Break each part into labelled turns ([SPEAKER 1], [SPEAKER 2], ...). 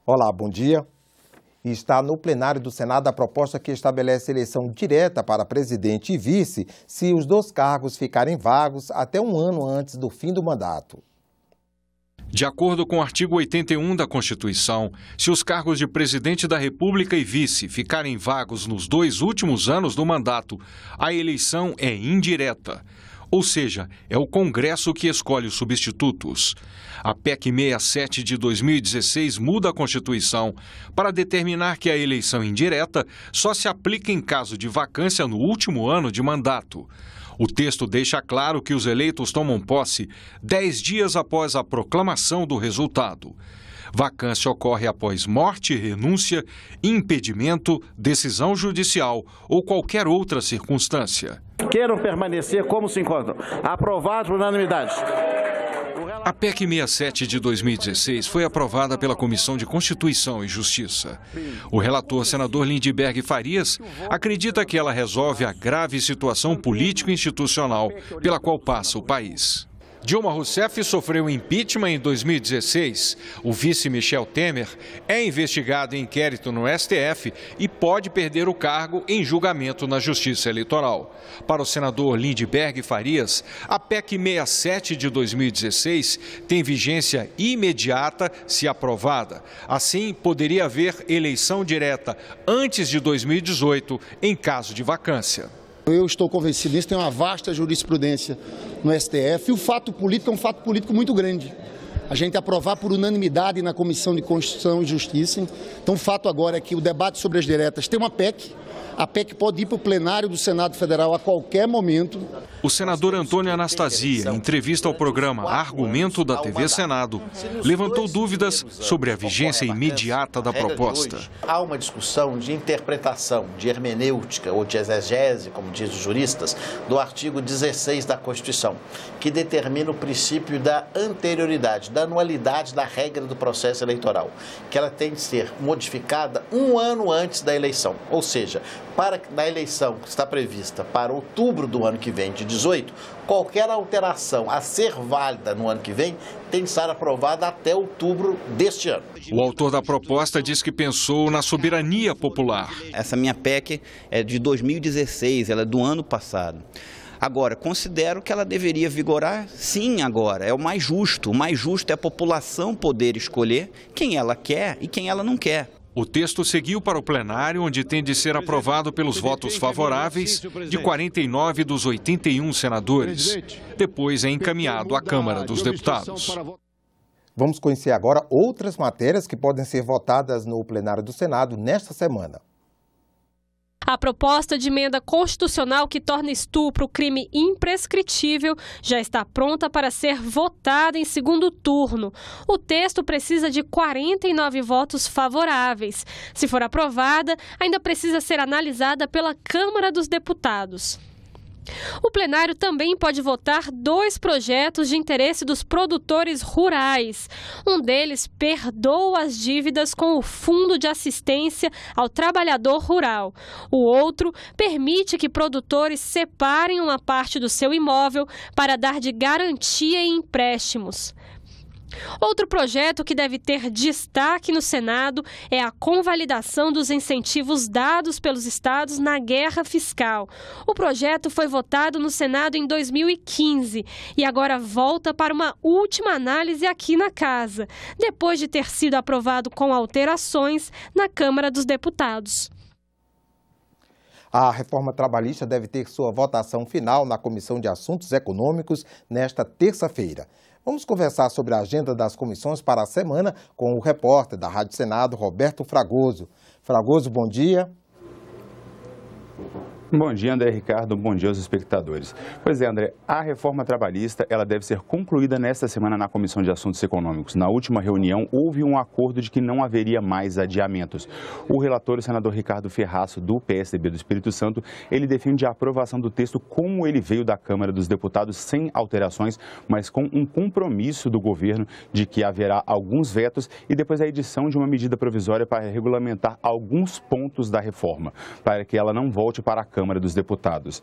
[SPEAKER 1] Olá, bom dia. Está no plenário do Senado a proposta que estabelece eleição direta para presidente e vice se os dois cargos ficarem vagos até um ano antes do fim do mandato.
[SPEAKER 2] De acordo com o artigo 81 da Constituição, se os cargos de presidente da República e vice ficarem vagos nos 2 últimos anos do mandato, a eleição é indireta. Ou seja, é o Congresso que escolhe os substitutos. A PEC 67 de 2016 muda a Constituição para determinar que a eleição indireta só se aplica em caso de vacância no último ano de mandato. O texto deixa claro que os eleitos tomam posse 10 dias após a proclamação do resultado. Vacância ocorre após morte, renúncia, impedimento, decisão judicial ou qualquer outra circunstância.
[SPEAKER 3] Queiram permanecer como se encontram. Aprovado por unanimidade.
[SPEAKER 2] A PEC 67 de 2016 foi aprovada pela Comissão de Constituição e Justiça. O relator, senador Lindbergh Farias, acredita que ela resolve a grave situação político-institucional pela qual passa o país. Dilma Rousseff sofreu impeachment em 2016. O vice Michel Temer é investigado em inquérito no STF e pode perder o cargo em julgamento na Justiça Eleitoral. Para o senador Lindbergh Farias, a PEC 67 de 2016 tem vigência imediata se aprovada. Assim, poderia haver eleição direta antes de 2018 em caso de vacância.
[SPEAKER 4] Eu estou convencido disso, tem uma vasta jurisprudência no STF e o fato político é um fato político muito grande. A gente aprovar por unanimidade na Comissão de Constituição e Justiça. Então o fato agora é que o debate sobre as diretas tem uma PEC. A PEC pode ir para o plenário do Senado Federal a qualquer momento.
[SPEAKER 2] O senador Antônio Anastasia, em entrevista ao programa Argumento da TV Senado, levantou dúvidas sobre a vigência imediata da proposta.
[SPEAKER 5] Há uma discussão de interpretação, de hermenêutica ou de exegese, como dizem os juristas, do artigo 16 da Constituição, que determina o princípio da anterioridade, da anualidade da regra do processo eleitoral, que ela tem de ser modificada um ano antes da eleição, ou seja, para na eleição que está prevista para outubro do ano que vem, de 18, qualquer alteração a ser válida no ano que vem tem de estar aprovada até outubro deste ano.
[SPEAKER 2] O autor da proposta diz que pensou na soberania popular.
[SPEAKER 6] Essa minha PEC é de 2016, ela é do ano passado. Agora, considero que ela deveria vigorar, sim, agora. É o mais justo. O mais justo é a população poder escolher quem ela quer e quem ela não quer.
[SPEAKER 2] O texto seguiu para o plenário, onde tem de ser aprovado pelos votos favoráveis de 49 dos 81 senadores. Depois é encaminhado à Câmara dos Deputados.
[SPEAKER 1] Vamos conhecer agora outras matérias que podem ser votadas no plenário do Senado nesta semana.
[SPEAKER 7] A proposta de emenda constitucional que torna estupro crime imprescritível já está pronta para ser votada em segundo turno. O texto precisa de 49 votos favoráveis. Se for aprovada, ainda precisa ser analisada pela Câmara dos Deputados. O plenário também pode votar 2 projetos de interesse dos produtores rurais. Um deles perdoa as dívidas com o Fundo de Assistência ao Trabalhador Rural. O outro permite que produtores separem uma parte do seu imóvel para dar de garantia em empréstimos. Outro projeto que deve ter destaque no Senado é a convalidação dos incentivos dados pelos estados na guerra fiscal. O projeto foi votado no Senado em 2015 e agora volta para uma última análise aqui na Casa, depois de ter sido aprovado com alterações na Câmara dos Deputados.
[SPEAKER 1] A reforma trabalhista deve ter sua votação final na Comissão de Assuntos Econômicos nesta terça-feira. Vamos conversar sobre a agenda das comissões para a semana com o repórter da Rádio Senado, Roberto Fragoso. Fragoso, bom dia.
[SPEAKER 8] Bom dia, André Ricardo. Bom dia aos espectadores. Pois é, André, a reforma trabalhista ela deve ser concluída nesta semana na Comissão de Assuntos Econômicos. Na última reunião, houve um acordo de que não haveria mais adiamentos. O relator, o senador Ricardo Ferraço, do PSDB do Espírito Santo, ele defende a aprovação do texto como ele veio da Câmara dos Deputados, sem alterações, mas com um compromisso do governo de que haverá alguns vetos e depois a edição de uma medida provisória para regulamentar alguns pontos da reforma, para que ela não volte para a Câmara Câmara dos Deputados.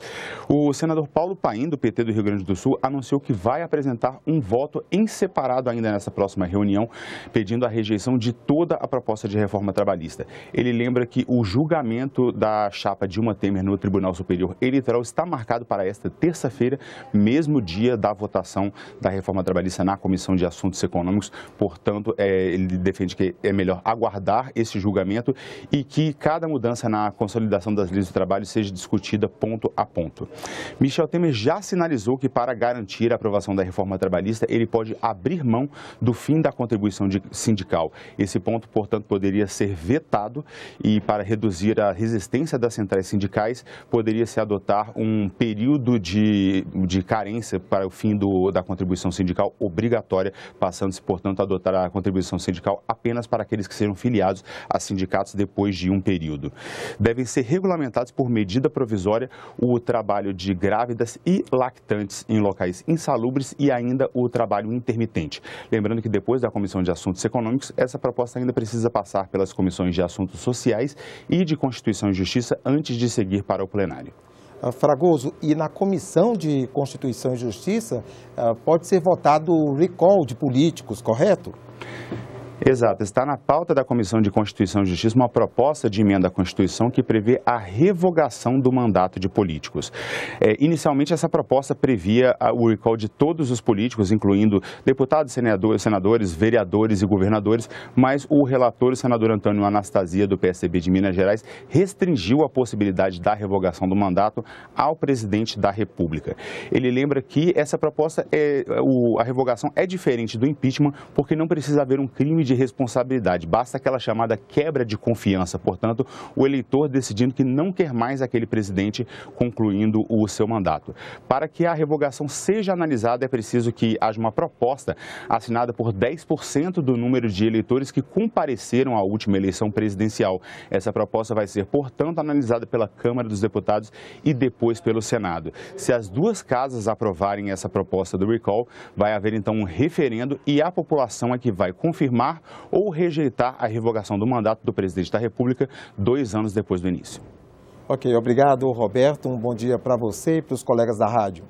[SPEAKER 8] O senador Paulo Paim, do PT do Rio Grande do Sul, anunciou que vai apresentar um voto em separado ainda nessa próxima reunião, pedindo a rejeição de toda a proposta de reforma trabalhista. Ele lembra que o julgamento da chapa Dilma Temer no Tribunal Superior Eleitoral está marcado para esta terça-feira, mesmo dia da votação da reforma trabalhista na Comissão de Assuntos Econômicos. Portanto, ele defende que é melhor aguardar esse julgamento e que cada mudança na consolidação das leis do trabalho seja discutida ponto a ponto. Michel Temer já sinalizou que, para garantir a aprovação da reforma trabalhista, ele pode abrir mão do fim da contribuição sindical. Esse ponto, portanto, poderia ser vetado e, para reduzir a resistência das centrais sindicais, poderia-se adotar um período de carência para o fim da contribuição sindical obrigatória, passando-se, portanto, a adotar a contribuição sindical apenas para aqueles que sejam filiados a sindicatos depois de um período. Devem ser regulamentados por medida provisória o trabalho de grávidas e lactantes em locais insalubres e ainda o trabalho intermitente. Lembrando que depois da Comissão de Assuntos Econômicos, essa proposta ainda precisa passar pelas comissões de Assuntos Sociais e de Constituição e Justiça antes de seguir para o plenário.
[SPEAKER 1] Fragoso, e na Comissão de Constituição e Justiça pode ser votado o recall de políticos, correto?
[SPEAKER 8] Exato. Está na pauta da Comissão de Constituição e Justiça uma proposta de emenda à Constituição que prevê a revogação do mandato de políticos. Inicialmente, essa proposta previa o recall de todos os políticos, incluindo deputados, senadores, vereadores e governadores, mas o relator, o senador Antônio Anastasia, do PSDB de Minas Gerais, restringiu a possibilidade da revogação do mandato ao presidente da República. Ele lembra que essa proposta, a revogação é diferente do impeachment porque não precisa haver um crime de responsabilidade, basta aquela chamada quebra de confiança, portanto, o eleitor decidindo que não quer mais aquele presidente concluindo o seu mandato. Para que a revogação seja analisada, é preciso que haja uma proposta assinada por 10% do número de eleitores que compareceram à última eleição presidencial. Essa proposta vai ser, portanto, analisada pela Câmara dos Deputados e depois pelo Senado. Se as duas casas aprovarem essa proposta do recall, vai haver então um referendo e a população é que vai confirmar ou rejeitar a revogação do mandato do presidente da República 2 anos depois do início.
[SPEAKER 1] Ok, obrigado, Roberto. Um bom dia para você e para os colegas da rádio.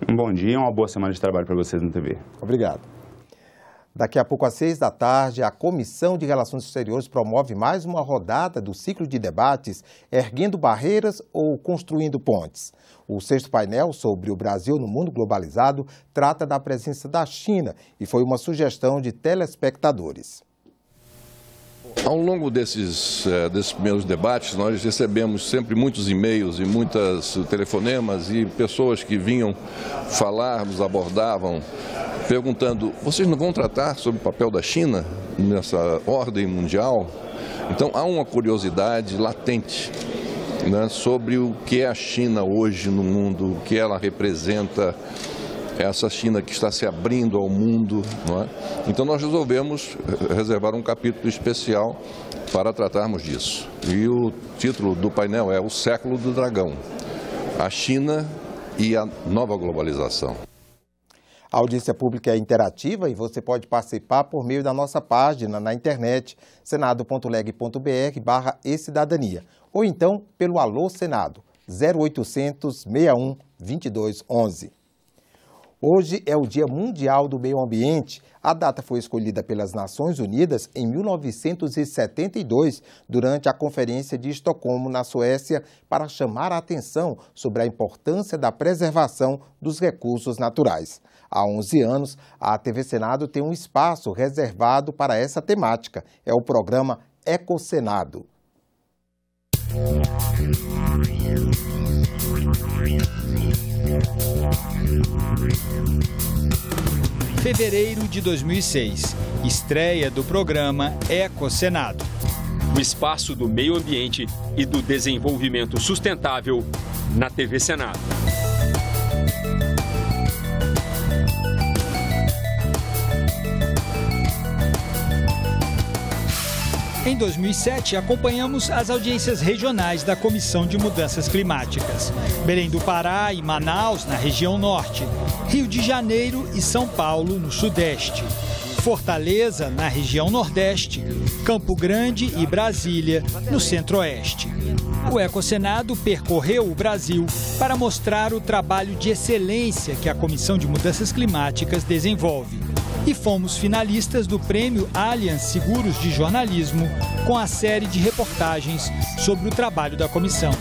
[SPEAKER 8] Um bom dia e uma boa semana de trabalho para vocês no TV.
[SPEAKER 1] Obrigado. Daqui a pouco, às 6 da tarde, a Comissão de Relações Exteriores promove mais uma rodada do ciclo de debates Erguendo Barreiras ou Construindo Pontes. O 6º painel sobre o Brasil no mundo globalizado trata da presença da China e foi uma sugestão de telespectadores.
[SPEAKER 9] Ao longo desses primeiros debates, nós recebemos sempre muitos e-mails e muitos telefonemas e pessoas que vinham falar, nos abordavam, perguntando: vocês não vão tratar sobre o papel da China nessa ordem mundial? Então há uma curiosidade latente, né, sobre o que é a China hoje no mundo, o que ela representa, essa China que está se abrindo ao mundo, não é? Então nós resolvemos reservar um capítulo especial para tratarmos disso. E o título do painel é O Século do Dragão, a China e a Nova Globalização.
[SPEAKER 1] A audiência pública é interativa e você pode participar por meio da nossa página na internet, senado.leg.br/e-cidadania, ou então pelo Alô Senado, 0800 61 22 11. Hoje é o Dia Mundial do Meio Ambiente. A data foi escolhida pelas Nações Unidas em 1972, durante a Conferência de Estocolmo, na Suécia, para chamar a atenção sobre a importância da preservação dos recursos naturais. Há 11 anos, a TV Senado tem um espaço reservado para essa temática. É o programa Ecosenado.
[SPEAKER 10] Fevereiro de 2006, estreia do programa Ecosenado.
[SPEAKER 11] O espaço do meio ambiente e do desenvolvimento sustentável na TV Senado.
[SPEAKER 10] Em 2007, acompanhamos as audiências regionais da Comissão de Mudanças Climáticas. Belém do Pará e Manaus, na região norte. Rio de Janeiro e São Paulo, no sudeste. Fortaleza, na região Nordeste, Campo Grande e Brasília, no Centro-Oeste. O Ecosenado percorreu o Brasil para mostrar o trabalho de excelência que a Comissão de Mudanças Climáticas desenvolve. E fomos finalistas do Prêmio Allianz Seguros de Jornalismo, com a série de reportagens sobre o trabalho da comissão.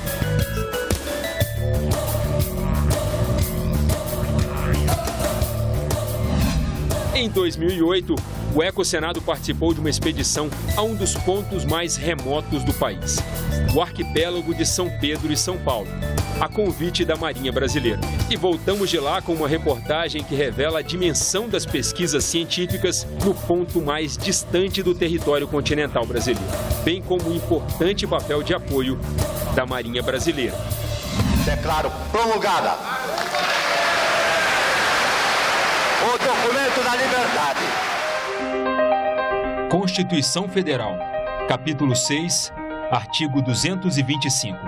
[SPEAKER 11] Em 2008, o Ecosenado participou de uma expedição a um dos pontos mais remotos do país, o arquipélago de São Pedro e São Paulo, a convite da Marinha Brasileira. E voltamos de lá com uma reportagem que revela a dimensão das pesquisas científicas no ponto mais distante do território continental brasileiro, bem como o importante papel de apoio da Marinha Brasileira.
[SPEAKER 12] Declaro promulgada o documento da liberdade.
[SPEAKER 11] Constituição Federal, capítulo 6, artigo 225.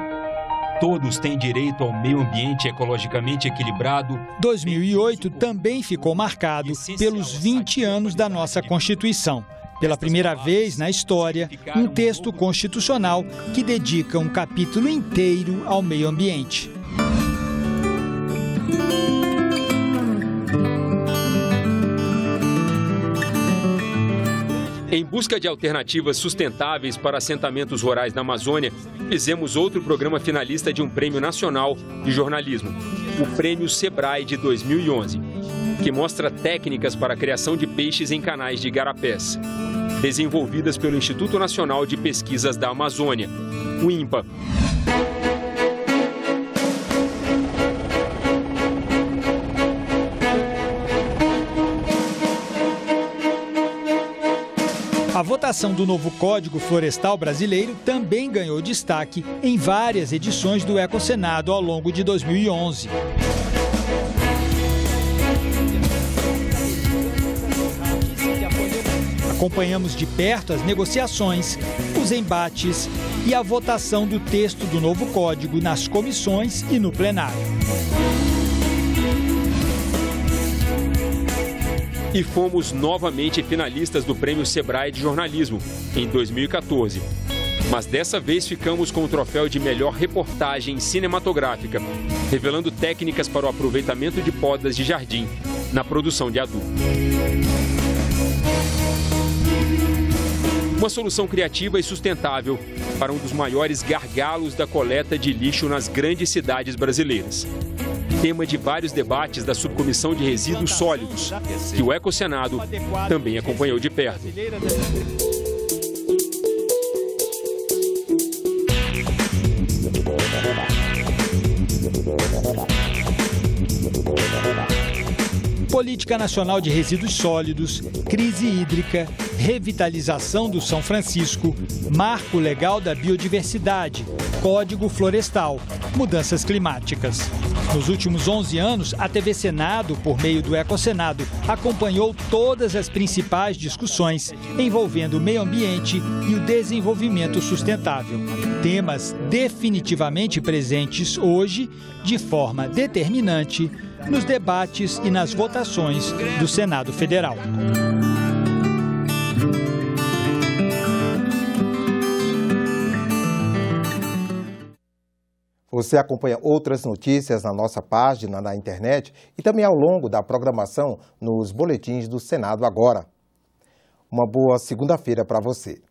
[SPEAKER 11] Todos têm direito ao meio ambiente ecologicamente equilibrado.
[SPEAKER 10] 2008 também ficou marcado pelos 20 anos da nossa Constituição. Pela primeira vez na história, um texto constitucional que dedica um capítulo inteiro ao meio ambiente.
[SPEAKER 11] Em busca de alternativas sustentáveis para assentamentos rurais na Amazônia, fizemos outro programa finalista de um Prêmio Nacional de Jornalismo, o Prêmio Sebrae de 2011, que mostra técnicas para a criação de peixes em canais de igarapés, desenvolvidas pelo Instituto Nacional de Pesquisas da Amazônia, o INPA.
[SPEAKER 10] A votação do novo Código Florestal Brasileiro também ganhou destaque em várias edições do Ecosenado ao longo de 2011. Acompanhamos de perto as negociações, os embates e a votação do texto do novo código nas comissões e no plenário.
[SPEAKER 11] E fomos novamente finalistas do Prêmio Sebrae de Jornalismo, em 2014. Mas dessa vez ficamos com o troféu de melhor reportagem cinematográfica, revelando técnicas para o aproveitamento de podas de jardim na produção de adubo. Uma solução criativa e sustentável para um dos maiores gargalos da coleta de lixo nas grandes cidades brasileiras. Tema de vários debates da Subcomissão de Resíduos Sólidos, que o Ecosenado também acompanhou de perto.
[SPEAKER 10] Política Nacional de Resíduos Sólidos, crise hídrica, revitalização do São Francisco, marco legal da biodiversidade, Código Florestal, mudanças climáticas. Nos últimos 11 anos, a TV Senado, por meio do Ecosenado, acompanhou todas as principais discussões envolvendo o meio ambiente e o desenvolvimento sustentável. Temas definitivamente presentes hoje, de forma determinante, nos debates e nas votações do Senado Federal.
[SPEAKER 1] Você acompanha outras notícias na nossa página na internet e também ao longo da programação nos boletins do Senado Agora. Uma boa segunda-feira para você.